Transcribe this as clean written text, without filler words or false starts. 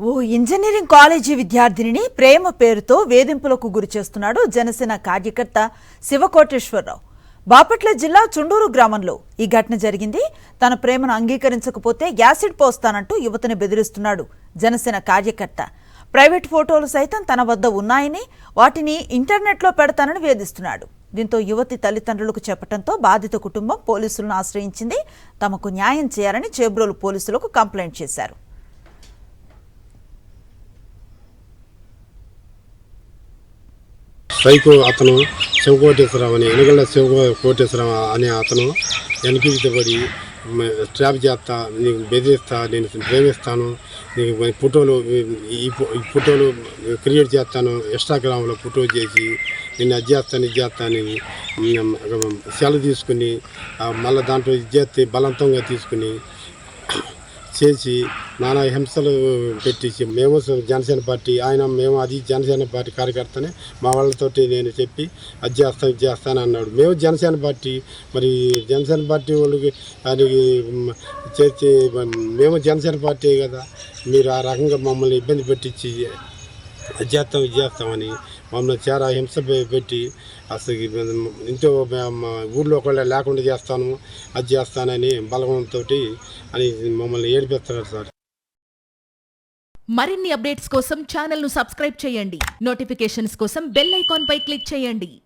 ఓ engineering college విద్యార్థినిని ప్రేమ పేరుతో వేధింపులకు గురి చేస్తున్నాడు జనసేన కార్యకర్త శివకోటేశ్వరరావు. బాపట్ల జిల్లా చుండూరు గ్రామంలో ఈ ఘటన జరిగింది. తన ప్రేమను అంగీకరించకపోతే యాసిడ్ పోస్తానంటూ యువతిని బెదిరిస్తున్నాడు జనసేన కార్యకర్త. ప్రైవేట్ ఫోటోలు సైతం తన వద్ద ఉన్నాయని, వాటిని ఇంటర్నెట్లో పెడతానని వేధిస్తున్నాడు. దీంతో యువతి తల్లిదండ్రులకు చెప్పడంతో బాధిత కుటుంబం పోలీసులను ఆశ్రయించింది. తమకు న్యాయం చేయాలని చేబ్రోలు పోలీసులకు కంప్లైంట్ చేశారు. సైకో అతను శివకోటేశ్వరరావు అని, ఎనగళ్ళ శివకోటేశ్వరరావు అనే అతను వెనక్కి పడి ట్రాప్ చేస్తా, నీకు బెదిరిస్తా, నేను ప్రేమిస్తాను, నీకు ఫోటోలు ఈ ఫోటోలు క్రియేట్ చేస్తాను, ఇన్స్టాగ్రామ్లో ఫోటో చేసి నేను అది చేస్తాను ఇది చేస్తానని సెలవు తీసుకుని మళ్ళీ దాంట్లో ఇది చేస్తే బలవంతంగా తీసుకుని చేసి నానా హింసలు పెట్టించి మేము జనసేన పార్టీ మేము అది జనసేన పార్టీ కార్యకర్తనే మా వాళ్ళతోటి నేను చెప్పి అది చేస్తాను ఇది చేస్తాను అన్నాడు. మేము జనసేన పార్టీ, మరి జనసేన పార్టీ వాళ్ళకి అది చేసి మేము జనసేన పార్టీ కదా, మీరు ఆ రకంగా మమ్మల్ని ఇబ్బంది పెట్టించి అది చేస్తాం ఇది చేస్తామని మమ్మల్ని చాలా హింస పెట్టి అసలు ఇంట్లో ఊళ్ళో ఒకళ్ళ లేకుండా చేస్తాను అది చేస్తానని బలవంతో అని మమ్మల్ని ఏడిపిస్తున్నారు సార్. మరిన్ని అప్డేట్స్ కోసం ఛానల్ ను సబ్స్క్రైబ్ చేయండి. నోటిఫికేషన్స్ కోసం బెల్ ఐకాన్ పై క్లిక్ చేయండి.